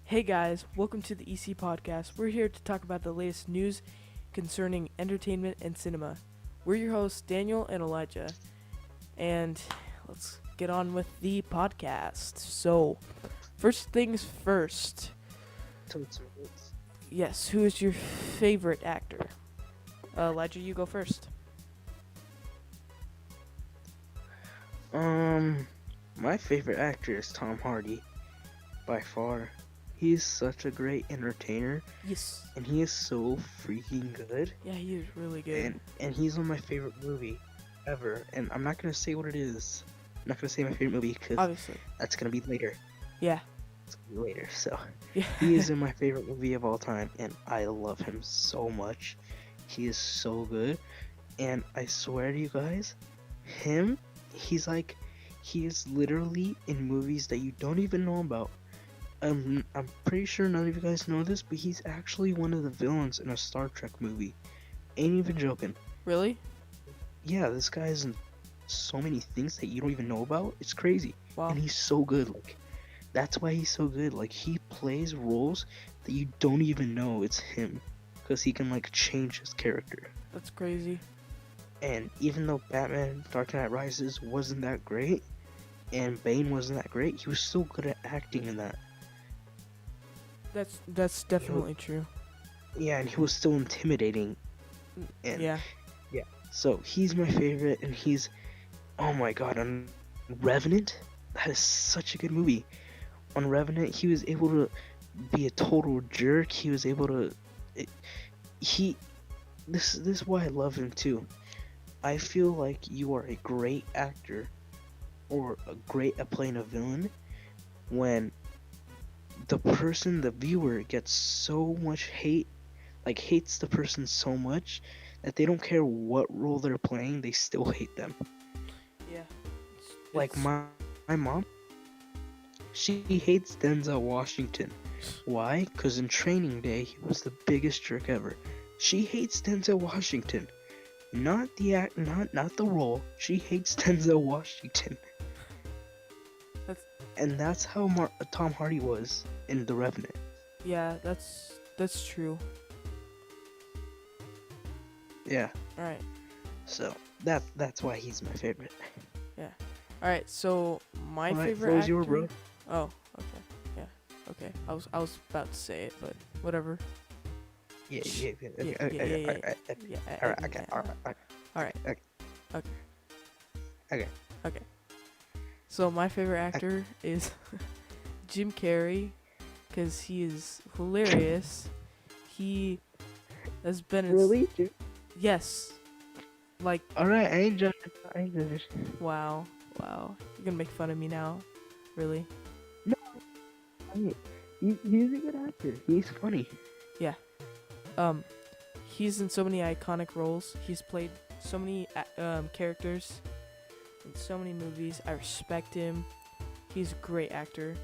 Hey guys, welcome to the EC Podcast. We're here to talk about the latest news concerning entertainment and cinema. We're your hosts, Daniel and Elijah, and let's get on with the podcast. So, first things first. Totes Roots. Yes, who is your favorite actor? Elijah, you go first. Um, my favorite actor is Tom Hardy, by far. He's such a great entertainer, Yes. and he is so freaking good. Yeah, he is really good. And he's on my favorite movie ever. And I'm not gonna say what it is. I'm not gonna say my favorite movie because Obviously. that's gonna be later. Yeah. It's gonna be later. So Yeah. he is in my favorite movie of all time, and I love him so much. He is so good, and I swear to you guys, him, he's like, he is literally in movies that you don't even know about. I'm pretty sure none of you guys know this, but he's actually one of the villains in a Star Trek movie. Ain't even joking. Really? Yeah, this guy's in so many things that you don't even know about. It's crazy, Wow. and he's so good. Like, that's why he's so good. Like, he plays roles that you don't even know it's him, because he can like change his character. That's crazy. And even though Batman Dark Knight Rises wasn't that great, and Bane wasn't that great, he was still good at acting in that. That's definitely true. Yeah, and he was still intimidating. And Yeah. so he's my favorite, and he's, oh my god, on Revenant, that is such a good movie. On Revenant, he was able to be a total jerk. He was able to, it, he, this is why I love him too. I feel like you are a great actor, or a great at playing a villain, when the viewer, gets so much hate, like hates the person so much that they don't care what role they're playing, they still hate them. Yeah. Like It's- my mom, she hates Denzel Washington. Why? Because in Training Day, he was the biggest jerk ever. She hates Denzel Washington, not the act, not the role. She hates Denzel Washington. That's- And that's how Tom Hardy was in The Revenant. Yeah, that's true. Yeah. All right. So that's why he's my favorite. All right. So my Alright, favorite floor's actor. yours, bro. Oh, okay. Yeah. Okay. I was about to say it, but whatever. Yeah. Yeah, Okay. yeah, yeah, yeah, Alright. Yeah. Alright. Okay. Alright. All right. Okay. Okay. Okay. Okay. So my favorite actor is Jim Carrey, because he is hilarious. He has been in Really? yes. Like Alright. I ain't judging. I ain't judging. wow. You're gonna make fun of me now, really? I mean, he's a good actor. He's funny. Um, he's in so many iconic roles. He's played so many characters in so many movies. I respect him. He's a great actor.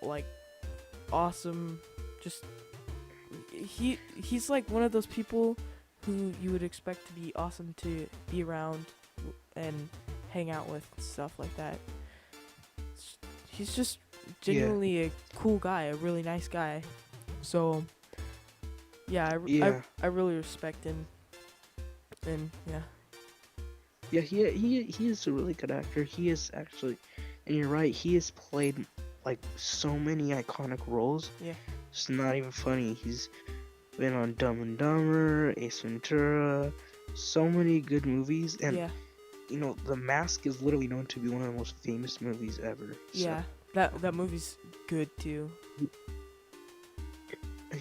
Like, awesome. Just he's like one of those people who you would expect to be awesome to be around and hang out with and stuff like that. He's just genuinely a cool guy, a really nice guy. So yeah, Yeah. I really respect him. And yeah. Yeah. He is a really good actor. He is actually, and you're right. He has played like so many iconic roles. Yeah. It's not even funny. He's been on Dumb and Dumber, Ace Ventura, so many good movies, and Yeah. you know, The Mask is literally known to be one of the most famous movies ever. Yeah. That movie's good too. So,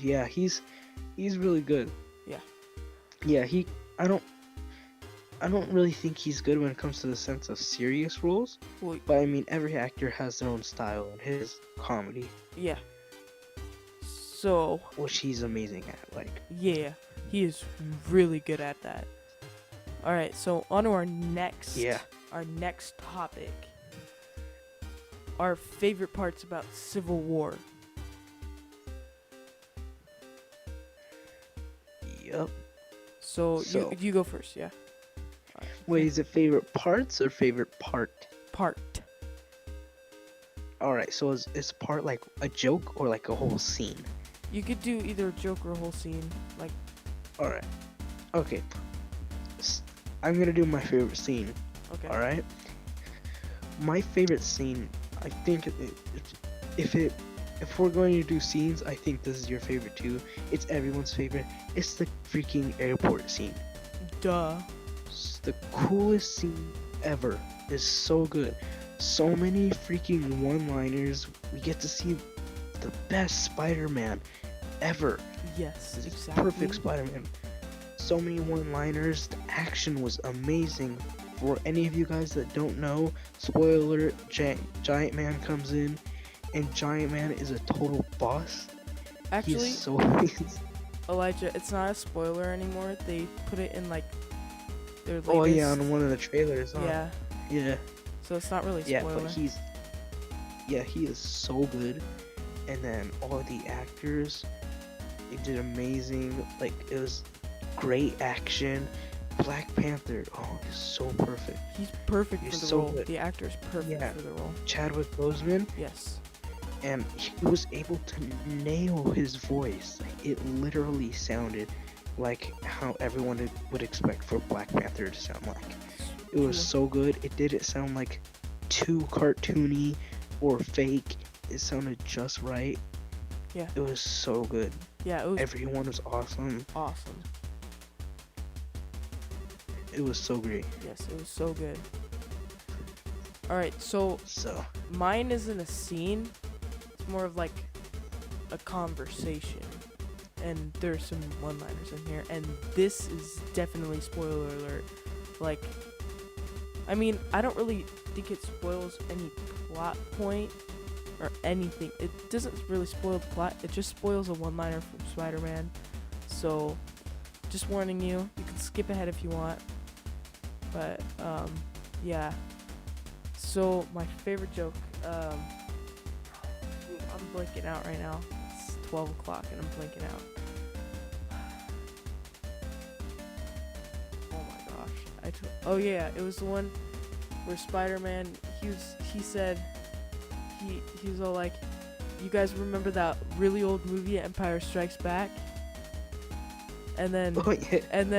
yeah, he's really good. Yeah. Yeah, I don't really think he's good when it comes to the sense of serious roles, Well, but I mean, every actor has their own style, and his comedy, yeah. So, which he's amazing at. Like, yeah, he is really good at that. All right, so on to our next topic. Our favorite parts about Civil War. yep. So, So- you go first, yeah. Wait, is it favorite parts or favorite part? Part. All right, so is part like a joke or like a whole scene? You could do either a joke or a whole scene. Like, All right. Okay. S- I'm gonna do my favorite scene. okay. All right. My favorite scene. I think if we're going to do scenes, I think this is your favorite too. It's everyone's favorite. It's the freaking airport scene. Duh. It's the coolest scene ever. It's so good. So many freaking one-liners. We get to see the best Spider-Man ever. Yes, It's exactly. perfect Spider-Man. So many one-liners. The action was amazing. For any of you guys that don't know, spoiler: Giant Man comes in, and Giant Man is a total boss. Actually, He's so Elijah, it's not a spoiler anymore. They put it in like their latest. oh yeah, on one of the trailers. Huh? Yeah, Yeah. so it's not really a Yeah, spoiler. but he is so good. And then all of the actors, they did amazing. Like it was great action. Black Panther, oh, he's so perfect. He's perfect He's for the so role. good. The actor is perfect Yeah. for the role. Chadwick Boseman, Yes. and he was able to nail his voice. Like, it literally sounded like how everyone would expect for Black Panther to sound like. It was so good. It didn't sound like too cartoony or fake. It sounded just right. Yeah. It was so good. Yeah, it was Everyone was awesome. awesome. It was so great. Yes, it was so good. All right, so So, mine isn't a scene. It's more of like a conversation. And there's some one-liners in here, and this is definitely spoiler alert. Like, I mean, I don't really think it spoils any plot point or anything. It doesn't really spoil the plot. It just spoils a one-liner from Spider-Man. So, just warning you, you can skip ahead if you want. But, yeah. So, my favorite joke, I'm blanking out right now. It's 12 o'clock and I'm blanking out. Oh my gosh. Oh yeah, it was the one where Spider-Man, he said, he was all like, you guys remember that really old movie, Empire Strikes Back? And then, oh yeah. and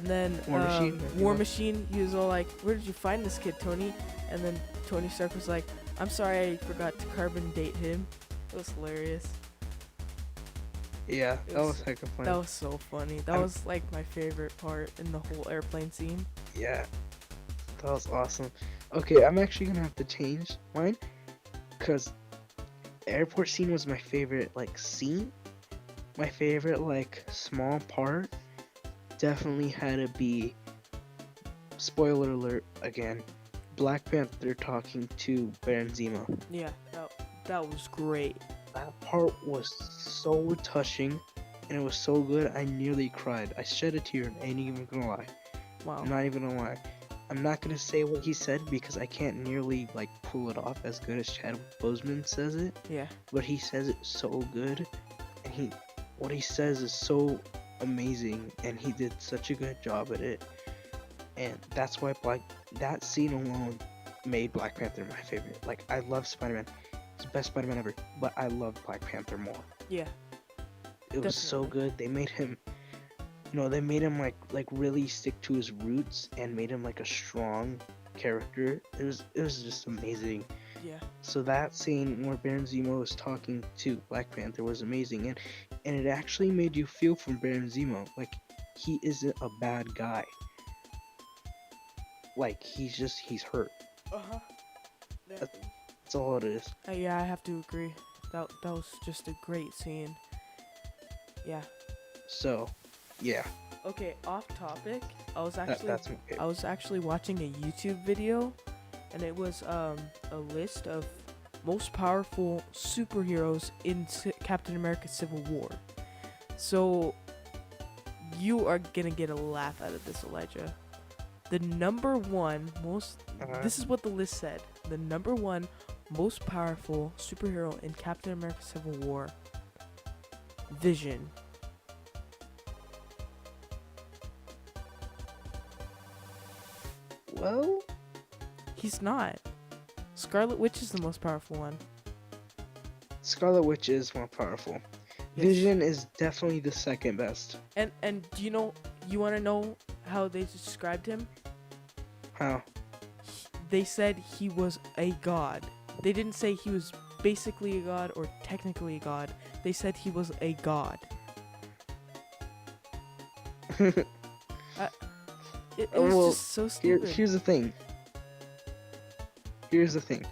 then, War Machine, War Machine, he was all like, where did you find this kid, Tony? And then Tony Stark was like, I'm sorry I forgot to carbon date him. It was hilarious. Yeah, It that was- was heck of fun. That was so funny. That was like my favorite part in the whole airplane scene. Yeah, that was awesome. Okay, I'm actually gonna have to change mine, cause the airport scene was my favorite like scene. My favorite like small part definitely had to be, spoiler alert again, Black Panther talking to Baron Zemo. Yeah, that was great. That part was so touching, and it was so good. I nearly cried. I shed a tear. I ain't even gonna lie. Wow. I'm not even gonna lie. I'm not gonna say what he said because I can't nearly like pull it off as good as Chadwick Boseman says it. Yeah. But he says it so good, and what he says is so amazing, and he did such a good job at it. And that's why that scene alone made Black Panther my favorite. Like I love Spider-Man. It's the best Spider-Man ever, but I love Black Panther more. Yeah. It was so Definitely. good. They made him, they made him like really stick to his roots and made him like a strong character. It was just amazing. Yeah. So that scene where Baron Zemo was talking to Black Panther was amazing, and it actually made you feel for Baron Zemo. Like he isn't a bad guy. Like he's hurt. Uh-huh. That's all it is. Yeah, I have to agree. That was just a great scene. Yeah. So, yeah, Okay, off topic. I was that's my favorite. I was actually watching a YouTube video, and it was a list of most powerful superheroes in Captain America: Civil War. So you are gonna get a laugh out of this, Elijah. The number one most. This is what the list said. The number one most powerful superhero in Captain America: Civil War. Vision. Well, He's not. Scarlet Witch is the most powerful one. Scarlet Witch is more powerful. Yes. Vision is definitely the second best. And do you want to know how they described him? How? They said he was a god. They didn't say he was basically a god or technically a god. They said he was a god. It was Well, just so stupid. Here's the thing. Here's the thing.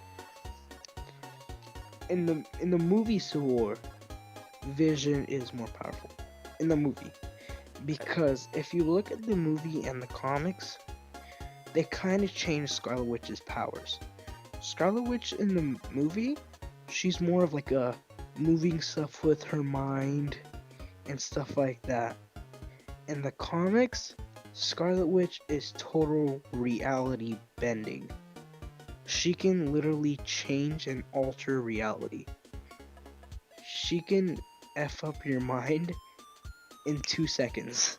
In the movie Civil War, Vision is more powerful. In the movie. Because if you look at the movie and the comics, they kind of changed Scarlet Witch's powers. Scarlet Witch in the movie, she's more of like a moving stuff with her mind and stuff like that. In the comics, Scarlet Witch is total reality bending. She can literally change and alter reality. She can F up your mind in 2 seconds.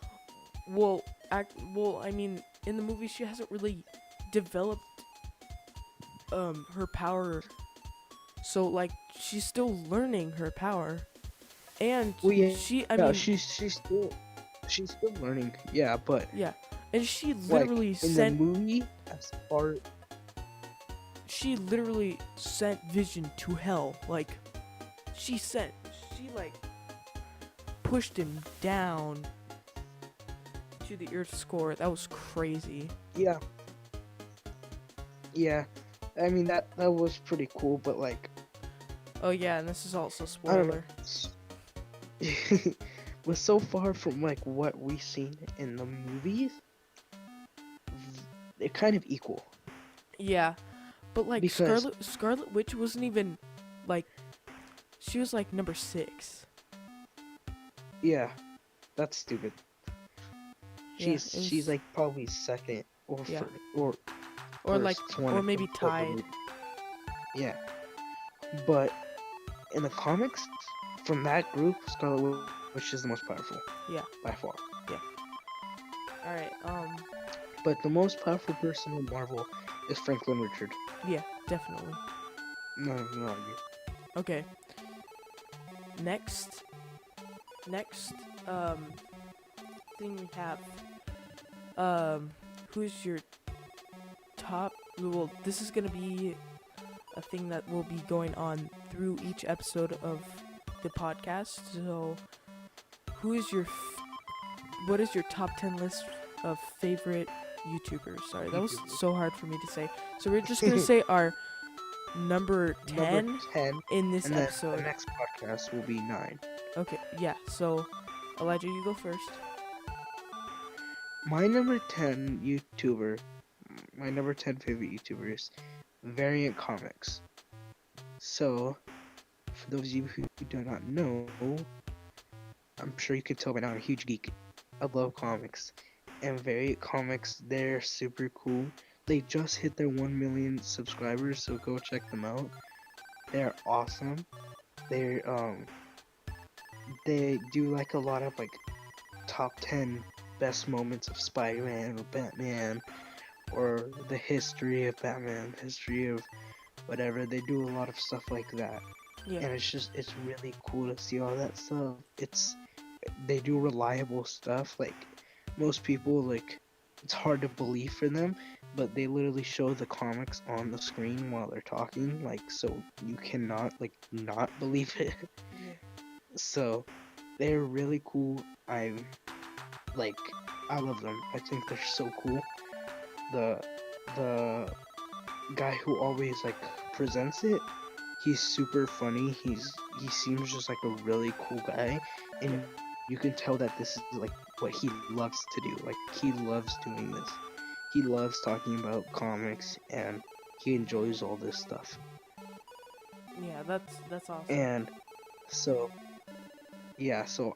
Well, I mean, in the movie she hasn't really developed her power. So like she's still learning her power. And Well, yeah, I mean she's still learning. Yeah, but yeah. And she like literally in sent the movie, as far she literally sent Vision to hell. Like she like pushed him down to the Earth's core. That was crazy. yeah, I mean that was pretty cool, but like Oh yeah, and this is also I don't know. spoiler. Was so far from like what we seen in the movies. They're kind of equal. Yeah, but like Because- Scarlet Witch wasn't even like she was like number 6. Yeah, that's stupid. Yeah, it was- She's like probably second or Yeah. or Or like first one or of maybe the tied. movie. Yeah, but in the comics, from that group, Scarlet Witch is the most powerful. Yeah. by far. All right. But the most powerful person in Marvel is Franklin Richard. Yeah, definitely. No argue. Okay. Next thing we have who's your top, well, this is going to be a thing that will be going on through each episode of the podcast. So, what is your top 10 list of favorite YouTubers? Sorry, that was so hard for me to say. So we're just going to say our number 10 Number 10, in this and then episode. the next podcast will be 9. Okay, yeah. So, Elijah, you go first. My number 10 YouTuber, my number 10 favorite YouTuber is Variant Comics. So, for those of you who do not know, I'm sure you can tell by now I'm a huge geek. I love comics. And Variant Comics, they're super cool. They just hit their 1 million subscribers, so go check them out. They're awesome. They do like a lot of like top 10 best moments of Spider-Man or Batman, or the history of Batman, history of whatever. They do a lot of stuff like that. Yeah. And it's really cool to see all that stuff. They do reliable stuff. Like most people, like it's hard to believe for them, but they literally show the comics on the screen while they're talking, like so you cannot like not believe it. So they're really cool. I love them. I think they're so cool. The guy who always like presents it, he's super funny. He seems just like a really cool guy, and you can tell that this is like what he loves to do. Like he loves doing this. He loves talking about comics, and he enjoys all this stuff. Yeah, that's awesome. And so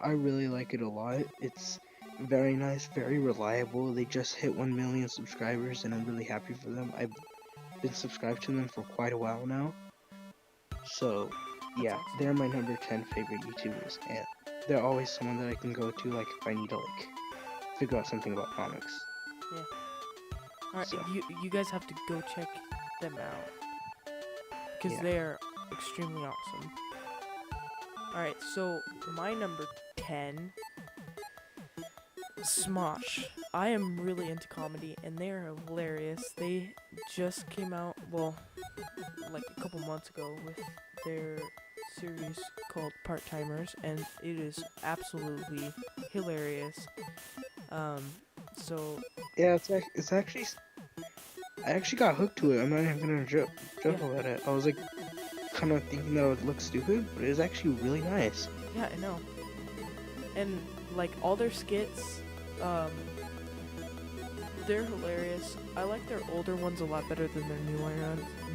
I really like it a lot. It's very nice, very reliable. They just hit 1 million subscribers, and I'm really happy for them. I've been subscribed to them for quite a while now. So, yeah, awesome. they're my number 10 favorite YouTubers, and they're always someone that I can go to, like, if I need to, like, figure out something about comics. All right, So you guys have to go check them out because yeah. they are extremely awesome. All right, so my number 10, Smosh. I am really into comedy, and they are hilarious. They just came out, well, like a couple months ago with their series called Part Timers, and it is absolutely hilarious. Um, so Yeah, it's actually I actually got hooked to it. I'm not even gonna yeah, joke about it. I was like kind of thinking that it would look stupid, but it was actually really nice. yeah, I know. And like all their skits, um, they're hilarious. I like their older ones a lot better than their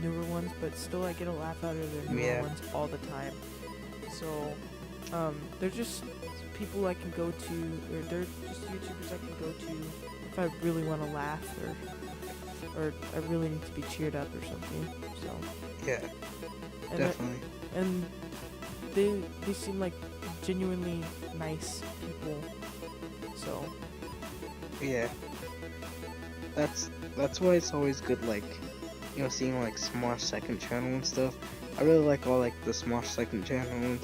newer ones, but still I get a laugh out of their newer Yeah. ones all the time. So, they're just people I can go to, or they're just YouTubers I can go to if I really want to laugh or I really need to be cheered up or something. So, Yeah, and definitely. and they seem like genuinely nice people. So, Yeah, that's why it's always good, like, seeing like Smosh Second Channel and stuff. I really like all like the Smosh Second Channel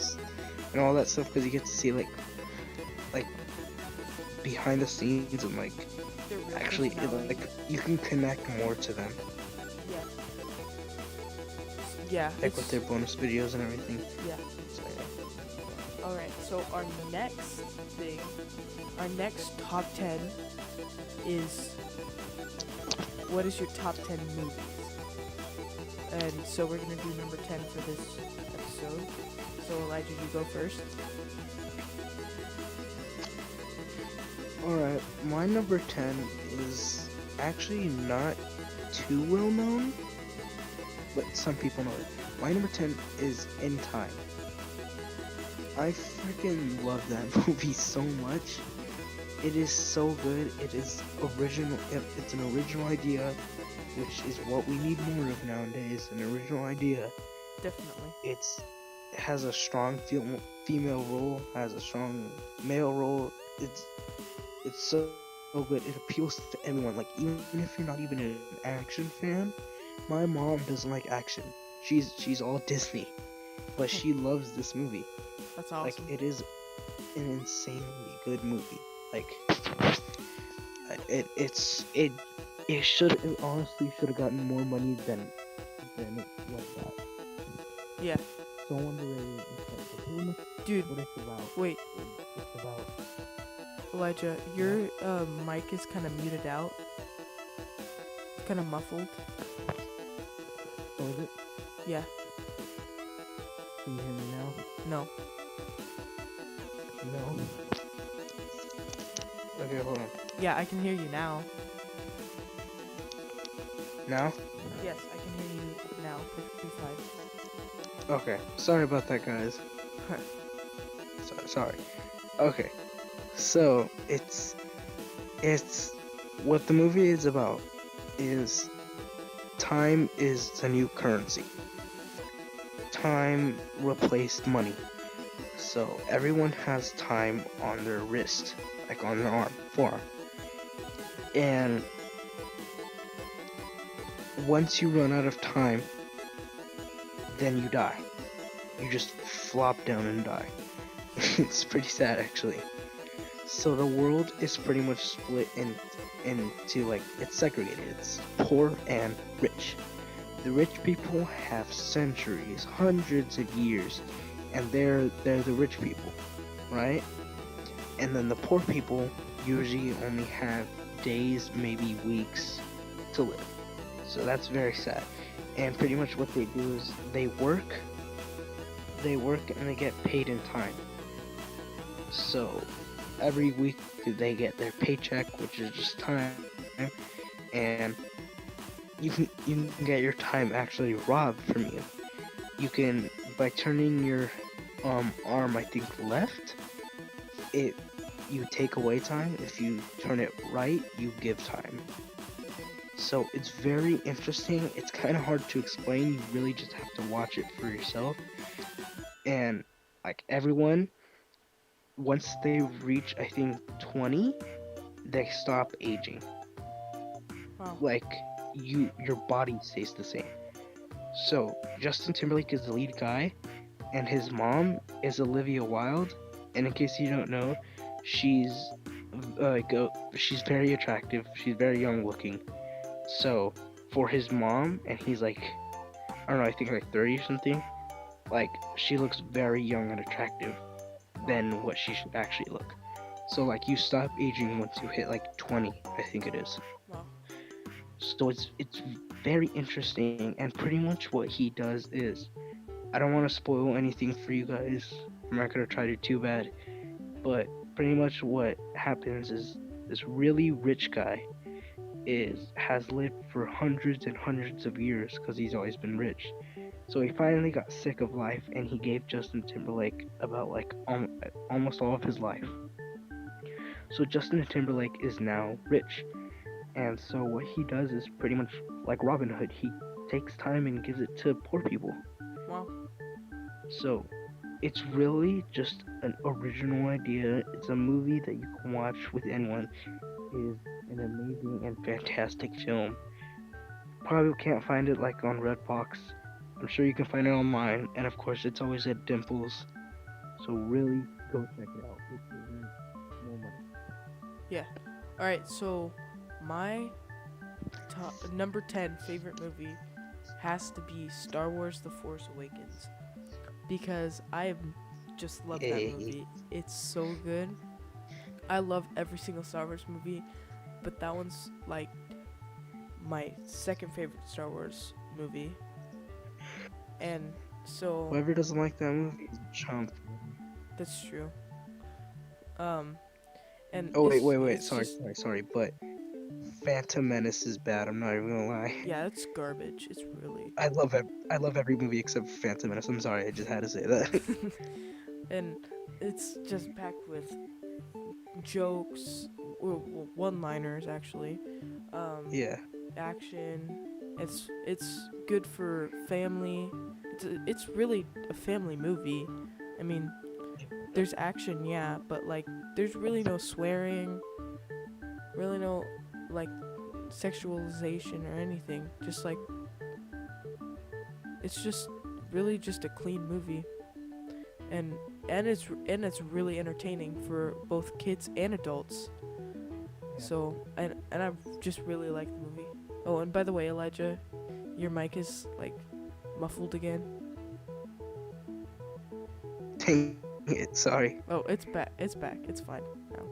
and all that stuff because you get to see like behind the scenes and like they're real actually personalities. like you can connect more to them, Yeah. Yeah, like with their bonus videos and everything. yeah. So yeah. All right. So our next top 10 is what is your top 10 movies? And so we're gonna do number 10 for this episode. So Elijah, you go first. Alright, my number 10 is actually not too well known, but some people know it. My number 10 is In Time. I freaking love that movie so much. It is so good. It is original. It's an original idea, which is what we need more of nowadays. An original idea. Definitely. It has a strong female role, has a strong male role. It's so good. It appeals to everyone. Like even if you're not even an action fan, my mom doesn't like action. She's all Disney, but she loves this movie. That's Like awesome. it is an insanely good movie. Like it honestly should have gotten more money than it got. Yeah. So underrated. It's pretty much Dude, what it's about. wait, It's about Elijah, your mic is kind of muted out. Kind of muffled. what is it? Yeah. Can you hear me now? No. No. Okay, hold on. Yeah, I can hear you now. Now? Yes, I can hear you now. Perfectly fine. Okay. Sorry about that, guys. Sorry. Okay. So it's what the movie is about is time is the new currency. Time replaced money. So everyone has time on their wrist, like on their forearm. And once you run out of time, then you die. You just flop down and die. It's pretty sad actually. So the world is pretty much split into like it's segregated. It's poor and rich. The rich people have centuries, hundreds of years, and they're the rich people, right? And then the poor people usually only have days, maybe weeks to live. So that's very sad. And pretty much what they do is they work and they get paid in time. So every week they get their paycheck, which is just time, and you can get your time actually robbed from you. You can, by turning your arm, I think left, you take away time. If you turn it right, you give time. So it's very interesting. It's kind of hard to explain. You really just have to watch it for yourself. And like everyone, once they reach I think 20, they stop aging. Wow. like your body stays the same. So Justin Timberlake is the lead guy, and his mom is Olivia Wilde. And in case you don't know, she's she's very attractive. She's very young looking. So for his mom, and he's like, I don't know, I think like 30 or something. Like she looks very young and attractive than what she should actually look. So like you stop aging once you hit like 20, I think it is. Wow. So it's very interesting, and pretty much what he does is, I don't want to spoil anything for you guys. I'm not gonna try to do too bad, but pretty much what happens is this really rich guy has lived for hundreds and hundreds of years because he's always been rich. So he finally got sick of life, and he gave Justin Timberlake about like almost all of his life. So Justin Timberlake is now rich. And so what he does is pretty much like Robin Hood. He takes time and gives it to poor people. Wow. So it's really just an original idea. It's a movie that you can watch with anyone. It is an amazing and fantastic film. Probably can't find it like on Redbox. I'm sure you can find it online, and of course it's always at Dimples. So really go check it out. It deserves more money. Yeah. All right. So my top number 10 favorite movie has to be Star Wars: The Force Awakens, because I just love that Hey. movie. It's so good. I love every single Star Wars movie, but that one's like my second favorite Star Wars movie. And so Whoever doesn't like that movie is a chump. that's true. Um and Oh it's, wait. it's Sorry, just, sorry. But Phantom Menace is bad. I'm not even gonna lie. yeah, it's garbage. It's really I love every movie except for Phantom Menace. I'm sorry, I just had to say that. and it's just packed with jokes, one-liners actually, Yeah. action. It's good for family. It's really a family movie. I mean, there's action, yeah, but like there's really no swearing, really no like sexualization or anything. Just like it's just really just a clean movie, and it's really entertaining for both kids and adults. So and I just really like the movie. Oh, and by the way, Elijah, your mic is like muffled again. Dang it, sorry. Oh, it's back. It's back. It's fine now.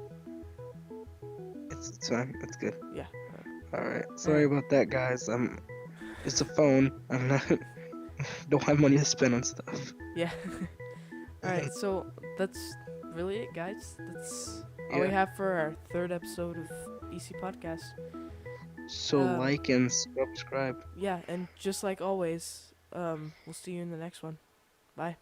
It's fine. It's good. Yeah. Alright. Sorry about that, guys. It's a phone. I'm not don't have money to spend on stuff. Yeah. All right. So that's really it, guys. That's all we Yeah. have for our third episode of EC Podcast. So like and subscribe. Yeah, and just like always, we'll see you in the next one. Bye.